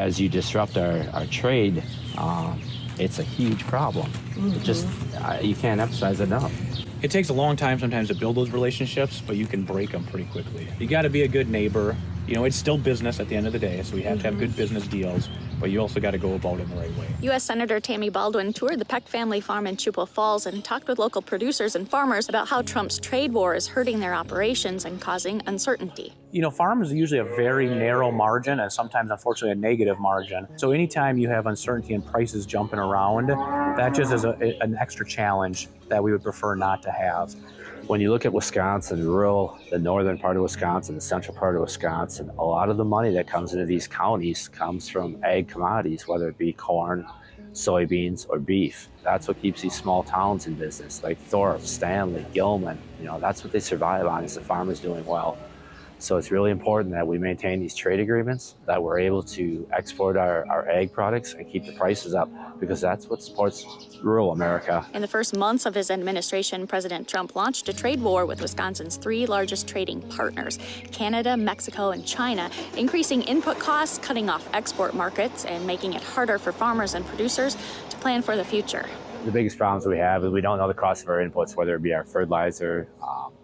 As you disrupt our trade, it's a huge problem. You can't emphasize enough. It takes a long time sometimes to build those relationships, but you can break them pretty quickly. You got to be a good neighbor. You know, it's still business at the end of the day, so we have to have good business deals, but you also got to go about it in the right way. U.S. Senator Tammy Baldwin toured the Peck family farm in Chippewa Falls and talked with local producers and farmers about how Trump's trade war is hurting their operations and causing uncertainty. You know, farms are usually a very narrow margin and sometimes, unfortunately, a negative margin. So anytime you have uncertainty and prices jumping around, that just is an extra challenge that we would prefer not to have. When you look at Wisconsin, the northern part of Wisconsin, the central part of Wisconsin, a lot of the money that comes into these counties comes from ag commodities, whether it be corn, soybeans, or beef. That's what keeps these small towns in business, like Thorpe, Stanley, Gilman. You know, that's what they survive on, is the farmers doing well. So it's really important that we maintain these trade agreements, that we're able to export our ag products and keep the prices up, because that's what supports rural America. In the first months of his administration, President Trump launched a trade war with Wisconsin's 3 largest trading partners, Canada, Mexico, and China, increasing input costs, cutting off export markets, and making it harder for farmers and producers to plan for the future. The biggest problems we have is we don't know the cost of our inputs, whether it be our fertilizer,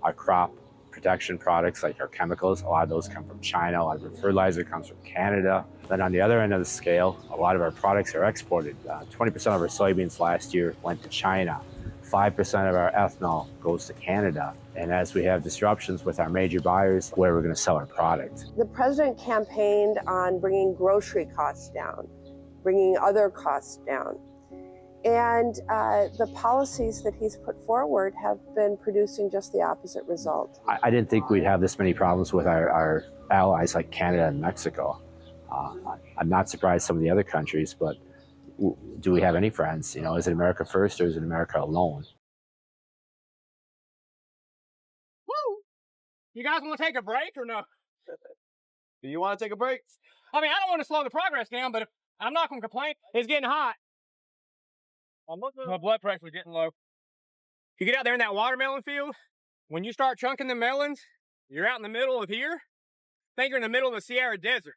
our crop protection products like our chemicals. A lot of those come from China. A lot of our fertilizer comes from Canada. Then on the other end of the scale, a lot of our products are exported. 20% of our soybeans last year went to China. 5% of our ethanol goes to Canada. And as we have disruptions with our major buyers, where we're going to sell our product. The president campaigned on bringing grocery costs down, bringing other costs down. And the policies that he's put forward have been producing just the opposite result. I didn't think we'd have this many problems with our allies like Canada and Mexico. I'm not surprised some of the other countries, but do we have any friends? You know, is it America first or is it America alone? Woo! You guys want to take a break or no? Do you want to take a break? I mean, I don't want to slow the progress down, but I'm not going to complain. It's getting hot. My blood pressure's getting low. You get out there in that watermelon field, when you start chunking the melons, you're out in the middle of here. Think you're in the middle of the Sierra Desert.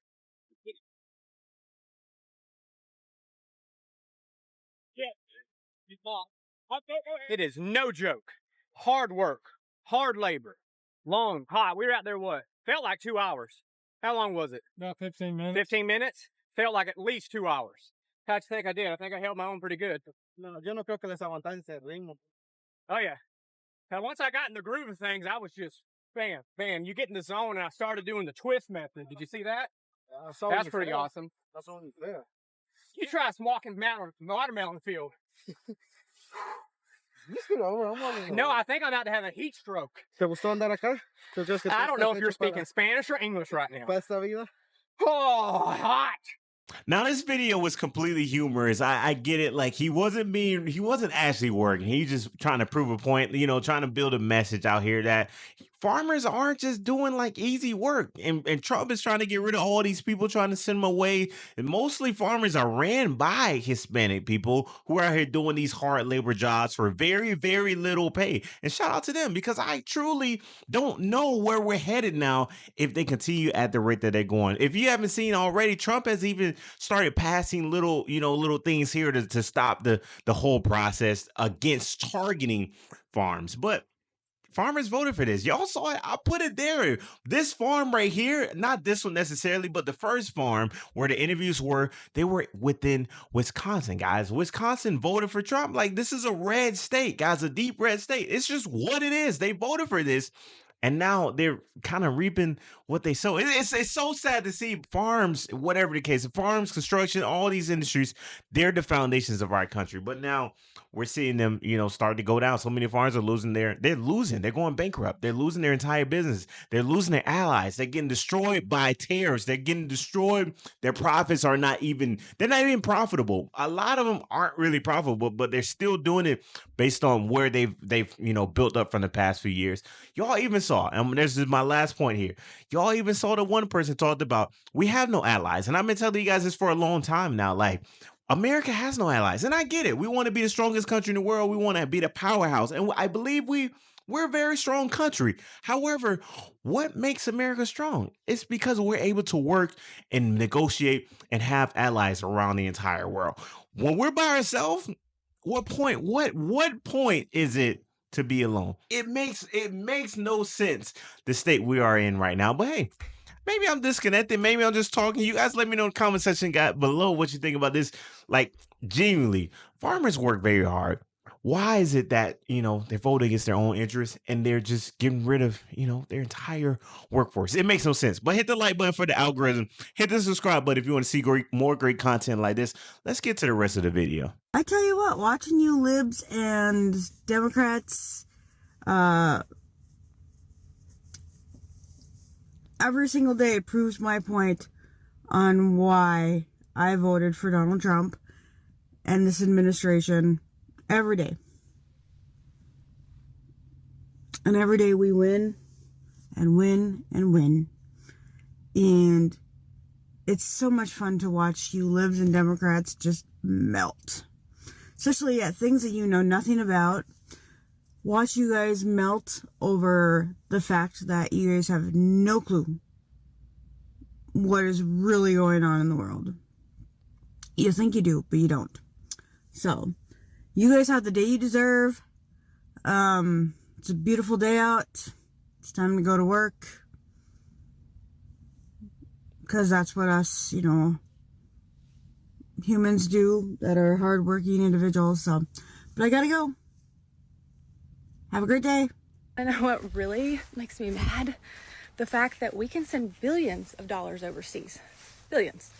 It is no joke. Hard work, hard labor, long, hot. We were out there, what? Felt like 2 hours. How long was it? About 15 minutes. 15 minutes? Felt like at least 2 hours. How'd you think I did? I think I held my own pretty good. No, yo no creo que les aguantan ese ritmo. Oh, yeah. Now, once I got in the groove of things, I was just, bam, bam. You get in the zone, and I started doing the twist method. Did you see that? That's pretty awesome. That's only fair. You try some walking watermelon field. No, I think I'm about to have a heat stroke. ¿Te gustó andar acá? I don't know if you're speaking Spanish or English right now. Para esta vida? Oh, hot. Now this video was completely humorous. I get it. Like he wasn't actually working. He's just trying to prove a point, you know, trying to build a message out here that farmers aren't just doing like easy work. And Trump is trying to get rid of all these people, trying to send them away. And mostly farmers are ran by Hispanic people who are out here doing these hard labor jobs for very, very little pay. And shout out to them, because I truly don't know where we're headed now if they continue at the rate that they're going. If you haven't seen already, Trump has even started passing little things here to stop the whole process against targeting farms. But farmers voted for this. Y'all saw it. I put it there. This farm right here, not this one necessarily, but the first farm where the interviews were, they were within Wisconsin, guys. Wisconsin voted for Trump. Like, this is a red state, guys, a deep red state. It's just what it is. They voted for this. And now they're kind of reaping what they sow. It's so sad to see farms, whatever the case, farms, construction, all these industries, they're the foundations of our country. But now we're seeing them, start to go down. So many farms are they're going bankrupt. They're losing their entire business. They're losing their allies. They're getting destroyed by tariffs. They're getting destroyed. Their profits are not even profitable. A lot of them aren't really profitable, but they're still doing it based on where they've built up from the past few years. Y'all even saw, and this is my last point here. Y'all even saw the one person talked about, we have no allies. And I've been telling you guys this for a long time now. Like, America has no allies. And I get it. We want to be the strongest country in the world. We want to be the powerhouse. And I believe we We're a very strong country. However, what makes America strong? It's because we're able to work and negotiate and have allies around the entire world. When we're by ourselves, what point is it to be alone? It makes no sense the state we are in right now. But hey, maybe I'm disconnected. Maybe I'm just talking. You guys let me know in the comment section below what you think about this. Like, genuinely, farmers work very hard. Why is it that, they vote against their own interests and they're just getting rid of, their entire workforce? It makes no sense. But hit the like button for the algorithm. Hit the subscribe button if you want to see more great content like this. Let's get to the rest of the video. I tell you what, watching you libs and Democrats, every single day proves my point on why I voted for Donald Trump and this administration every day. And every day we win and win and win. And it's so much fun to watch you libs and Democrats just melt. Especially at things that you know nothing about. Watch you guys melt over the fact that you guys have no clue what is really going on in the world. You think you do, but you don't. So, you guys have the day you deserve. It's a beautiful day out. It's time to go to work. Because that's what us, humans do that are hardworking individuals. So, but I gotta go. Have a great day. I know what really makes me mad? The fact that we can send billions of dollars overseas. Billions.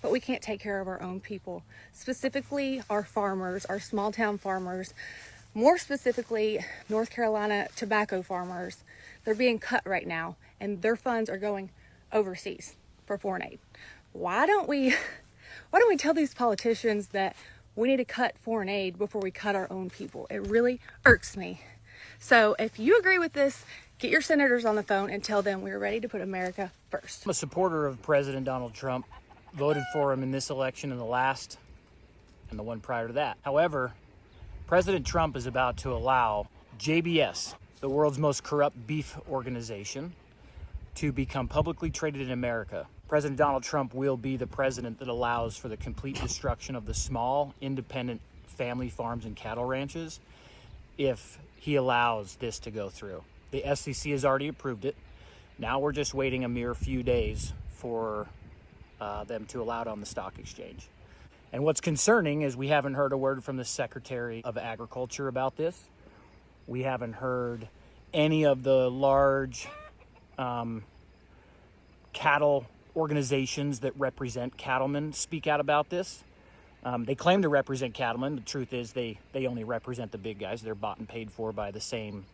But we can't take care of our own people. Specifically, our farmers, our small town farmers. More specifically, North Carolina tobacco farmers. They're being cut right now, and their funds are going overseas for foreign aid. Why don't we tell these politicians that we need to cut foreign aid before we cut our own people? It really irks me. So if you agree with this, get your senators on the phone and tell them we're ready to put America first. I'm a supporter of President Donald Trump. Voted for him in this election and the last and the one prior to that. However, President Trump is about to allow JBS, the world's most corrupt beef organization, to become publicly traded in America. President Donald Trump will be the president that allows for the complete destruction of the small, independent family farms and cattle ranches if he allows this to go through. The SEC has already approved it. Now we're just waiting a mere few days for them to allow it on the stock exchange. And what's concerning is we haven't heard a word from the Secretary of Agriculture about this. We haven't heard any of the large cattle organizations that represent cattlemen speak out about this. They claim to represent cattlemen. The truth is they only represent the big guys. They're bought and paid for by the same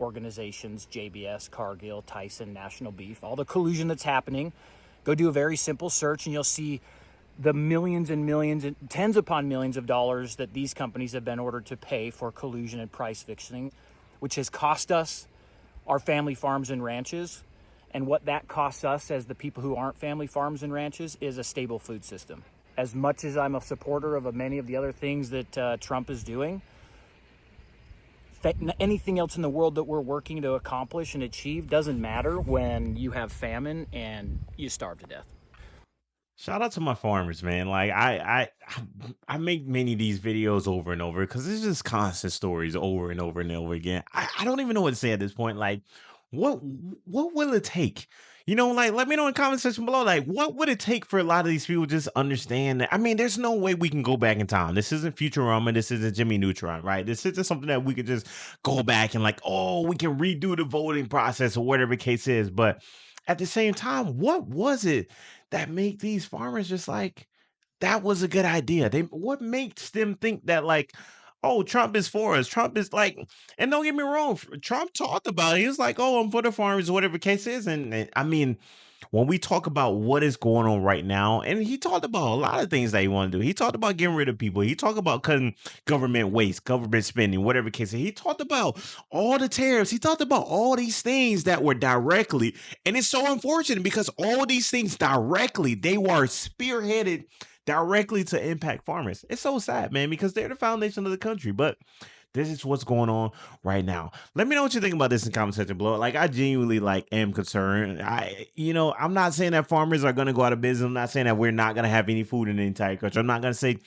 organizations, JBS, Cargill, Tyson, National Beef, all the collusion that's happening. Go do a very simple search and you'll see the millions and millions, and tens upon millions of dollars that these companies have been ordered to pay for collusion and price fixing, which has cost us our family farms and ranches. And what that costs us as the people who aren't family farms and ranches is a stable food system. As much as I'm a supporter of many of the other things that Trump is doing, anything else in the world that we're working to accomplish and achieve doesn't matter when you have famine and you starve to death. Shout out to my farmers, man. Like I make many of these videos over and over because it's just constant stories over and over and over again. I don't even know what to say at this point. Like, what will it take? Like, let me know in the comment section below. Like, what would it take for a lot of these people to just understand that? I mean, there's no way we can go back in time. This isn't Futurama. This isn't Jimmy Neutron, right? This isn't something that we could just go back and like, oh, we can redo the voting process or whatever the case is. But at the same time, what was it that made these farmers just like, that was a good idea? What makes them think that like, oh, Trump is for us. Trump is like, and don't get me wrong, Trump talked about it. He was like, oh, I'm for the farmers, whatever the case is. And I mean, when we talk about what is going on right now, and he talked about a lot of things that he wanted to do. He talked about getting rid of people. He talked about cutting government waste, government spending, whatever the case is. He talked about all the tariffs. He talked about all these things that were directly, and it's so unfortunate because all these things directly, they were spearheaded directly to impact farmers. It's so sad, man, because they're the foundation of the country. But This is what's going on right now. Let me know what you think about this in the comment section below. Like, I genuinely am concerned. I'm not saying that farmers are going to go out of business. I'm not saying that we're not going to have any food in the entire country. I'm not saying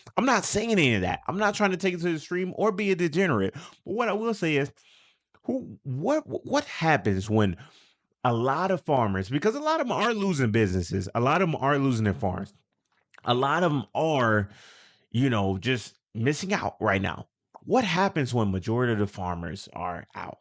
any of that. I'm not trying to take it to the extreme or be a degenerate. But what I will say is, what happens when a lot of farmers, because a lot of them are losing businesses, a lot of them are losing their farms, a lot of them are, just missing out right now. What happens when majority of the farmers are out?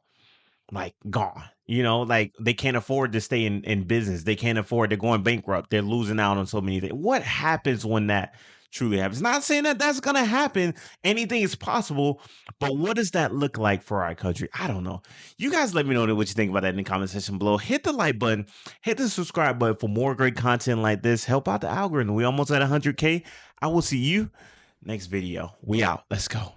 Like, gone, like they can't afford to stay in business. They can't afford to go bankrupt. They're losing out on so many things. What happens when that truly happens? Not saying that that's going to happen. Anything is possible, but what does that look like for our country? I don't know. You guys let me know what you think about that in the comment section below. Hit the like button, hit the subscribe button for more great content like this. Help out the algorithm. We almost at 100K. I will see you next video. We out. Let's go.